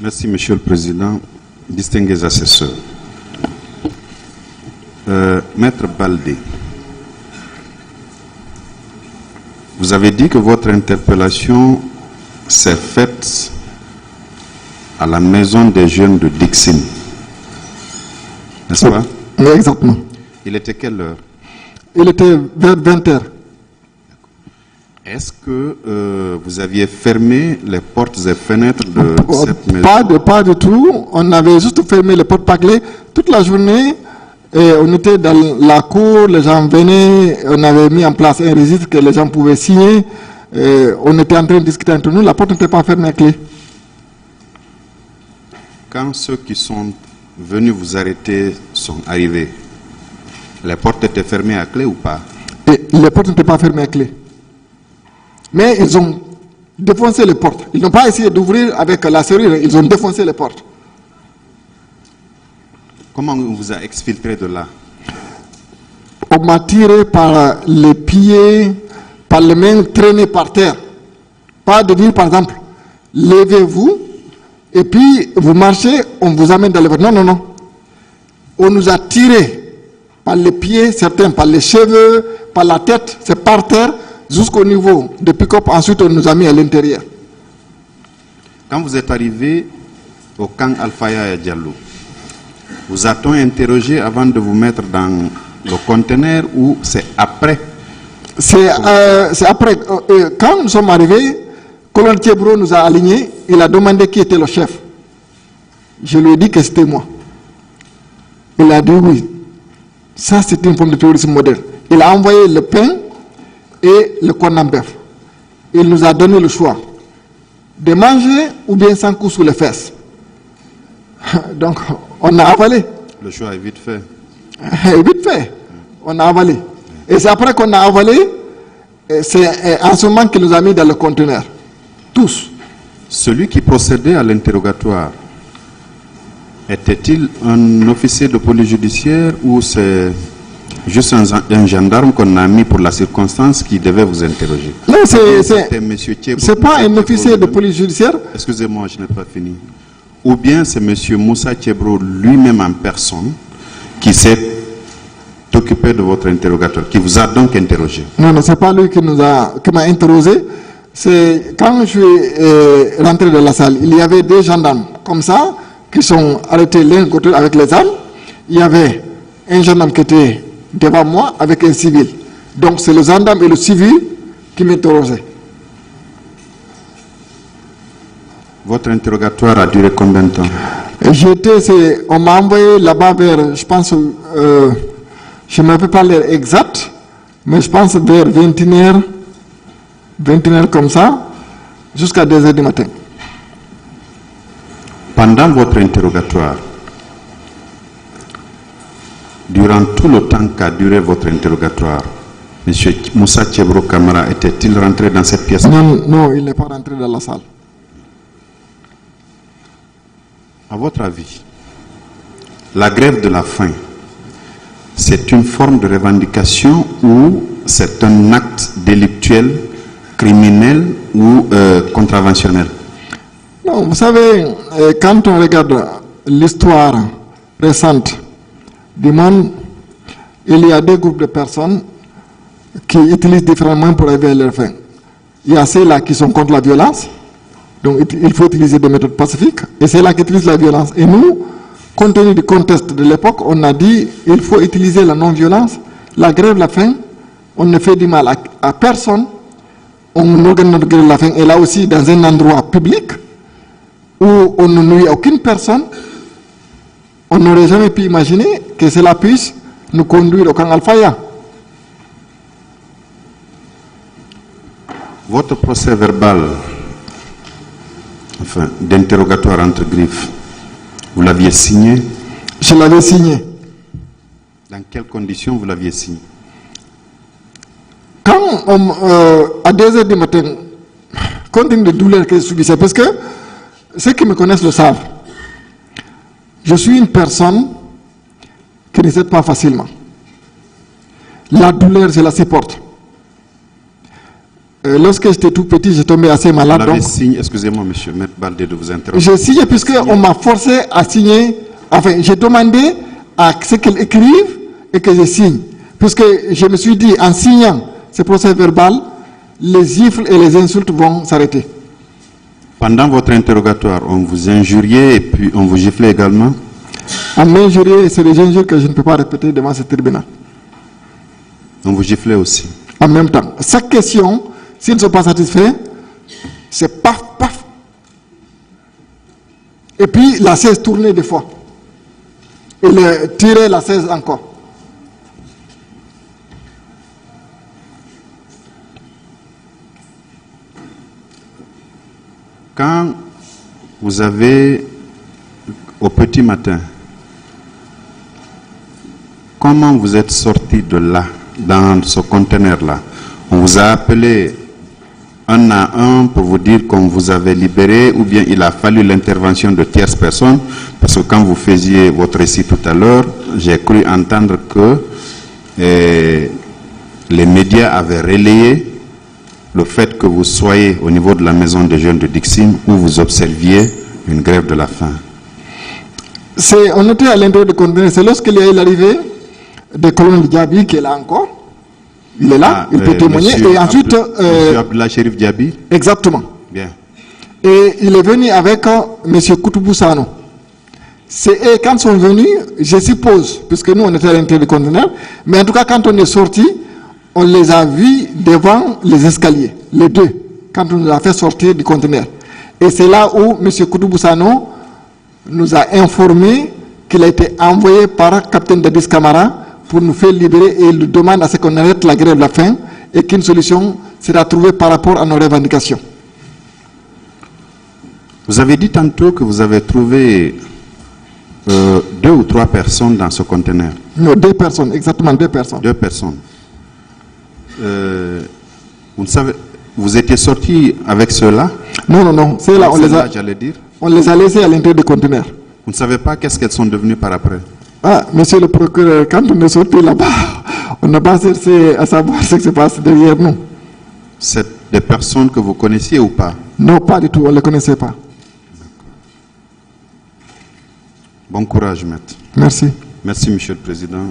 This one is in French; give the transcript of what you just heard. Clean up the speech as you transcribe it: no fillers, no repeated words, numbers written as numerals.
Merci, Monsieur le Président. Distingués assesseurs. Maître Baldé, vous avez dit que votre interpellation s'est faite à la maison des jeunes de Dixine. N'est-ce pas? Oui, exactement. Il était quelle heure? Il était vers 20h. Est-ce que vous aviez fermé les portes et fenêtres de cette maison? Pas du tout. On avait juste fermé les portes paclées toute la journée. Et on était dans la cour, les gens venaient, on avait mis en place un registre que les gens pouvaient signer. On était en train de discuter entre nous, la porte n'était pas fermée à clé. Quand ceux qui sont venus vous arrêter sont arrivés, les portes étaient fermées à clé ou pas? Et les portes n'étaient pas fermées à clé. Mais ils ont défoncé les portes. Ils n'ont pas essayé d'ouvrir avec la serrure, ils ont défoncé les portes. Comment on vous a exfiltré de là? On m'a tiré par les pieds, par les mains traînées par terre. Pas de dire par exemple, levez-vous et puis vous marchez, on vous amène dans les voitures. Non, non, non. On nous a tiré par les pieds, certains par les cheveux, par la tête, c'est par terre, jusqu'au niveau de pick-up. Ensuite, on nous a mis à l'intérieur. Quand vous êtes arrivé au camp Alfaya et Diallo, vous a-t-on interrogé avant de vous mettre dans le conteneur ou c'est après? C'est après. Quand nous sommes arrivés, Colonel Thiebro nous a alignés. Il a demandé qui était le chef. Je lui ai dit que c'était moi. Il a dit oui. Ça, c'est une forme de terrorisme moderne. Il a envoyé le pain et le corned-beef. Il nous a donné le choix de manger ou bien sans coup sous les fesses. Donc, on a avalé. Le choix est vite fait. Vite fait. On a avalé. Et c'est après qu'on a avalé, c'est en ce moment qu'il nous a mis dans le conteneur. Tous. Celui qui procédait à l'interrogatoire, était-il un officier de police judiciaire ou c'est juste un gendarme qu'on a mis pour la circonstance qui devait vous interroger? Non, c'est pas un officier de police judiciaire. Excusez-moi, je n'ai pas fini. Ou bien c'est M. Moussa Thiebro lui-même en personne qui s'est occupé de votre interrogatoire, qui vous a donc interrogé? Non, non, c'est pas lui qui m'a interrogé. C'est quand je suis rentré dans la salle, il y avait des gendarmes comme ça qui sont arrêtés l'un côté avec les armes. Il y avait un gendarme qui était devant moi avec un civil. Donc c'est le gendarme et le civil qui m'interrogeaient. Votre interrogatoire a duré combien de temps? On m'a envoyé là-bas vers, je pense, je ne me rappelle pas l'heure exacte, mais je pense vers 21h comme ça, jusqu'à 2h du matin. Pendant votre interrogatoire, durant tout le temps qu'a duré votre interrogatoire, M. Moussa Thiebro Camara était-il rentré dans cette pièce? Non, non, il n'est pas rentré dans la salle. À votre avis, la grève de la faim, c'est une forme de revendication ou c'est un acte délictuel, criminel ou contraventionnel? Non, vous savez, quand on regarde l'histoire récente du monde, il y a deux groupes de personnes qui utilisent différents moyens pour arriver à leur fin. Il y a ceux-là qui sont contre la violence. Donc il faut utiliser des méthodes pacifiques, et c'est là qu'utilise la violence. Et nous, compte tenu du contexte de l'époque, on a dit il faut utiliser la non-violence. La grève de la faim, on ne fait du mal à personne. On organise notre grève de la faim, et là aussi dans un endroit public où on ne nuit à aucune personne. On n'aurait jamais pu imaginer que cela puisse nous conduire au camp Alfaya. Votre procès verbal, enfin, d'interrogatoire entre griffes, vous l'aviez signé? Je l'avais signé. Dans quelles conditions vous l'aviez signé? Quand à 2h du matin, compte tenu de douleur que je subissais, parce que ceux qui me connaissent le savent, je suis une personne qui ne cède pas facilement. La douleur, je la supporte. Lorsque j'étais tout petit, j'ai tombé assez malade. Vous avez Donc, signé, excusez-moi, monsieur Maître Baldé, de vous interrompre. j'ai signé puisqu'on m'a forcé à signer. Enfin, j'ai demandé à ce qu'elle écrive et que je signe. Puisque je me suis dit, en signant ce procès verbal, les gifles et les insultes vont s'arrêter. Pendant votre interrogatoire, on vous injuriait et puis on vous giflait également? En m'injurier, c'est des injures que je ne peux pas répéter devant ce tribunal. On vous giflait aussi? En même temps, chaque question, s'ils ne sont pas satisfaits, c'est paf, paf. Et puis la chaise tournait des fois. Et tirer la chaise encore. Quand vous avez, au petit matin, comment vous êtes sorti de là, dans ce conteneur-là? On vous a appelé un à un pour vous dire qu'on vous avait libéré, ou bien il a fallu l'intervention de tierces personnes? Parce que quand vous faisiez votre récit tout à l'heure, j'ai cru entendre que les médias avaient relayé le fait que vous soyez au niveau de la maison des jeunes de Dixim où vous observiez une grève de la faim. On était à l'intérieur du conteneur. C'est lorsqu'il y a eu l'arrivée des colonels Diaby qui est là encore. Il est là, il peut témoigner. Et ensuite... Monsieur Abdullah Chérif Diaby? Exactement. Bien. Et il est venu avec M. Koutoubou Sano. Et quand ils sont venus, je suppose, puisque nous on était à l'intérieur du conteneur, mais en tout cas quand on est sorti, on les a vus devant les escaliers, les deux, quand on nous a fait sortir du conteneur. Et c'est là où M. Koutoubou Sano nous a informé qu'il a été envoyé par Capitaine Dadis Camara pour nous faire libérer, et il nous demande à ce qu'on arrête la grève de la faim et qu'une solution sera trouvée par rapport à nos revendications. Vous avez dit tantôt que vous avez trouvé 2 ou 3 personnes dans ce conteneur. Non, 2 personnes, exactement 2 personnes. 2 personnes. Vous savez, vous étiez sorti avec ceux-là? Non. C'est là, on les a laissés à l'intérieur du conteneur. Vous ne savez pas qu'est-ce qu'elles sont devenues par après? Ah, monsieur le procureur, quand on est sorti là-bas, on n'a pas cherché à savoir ce qui se passe derrière nous. C'est des personnes que vous connaissiez ou pas? Non, pas du tout, on ne les connaissait pas. Bon courage, maître. Merci. Merci, monsieur le président.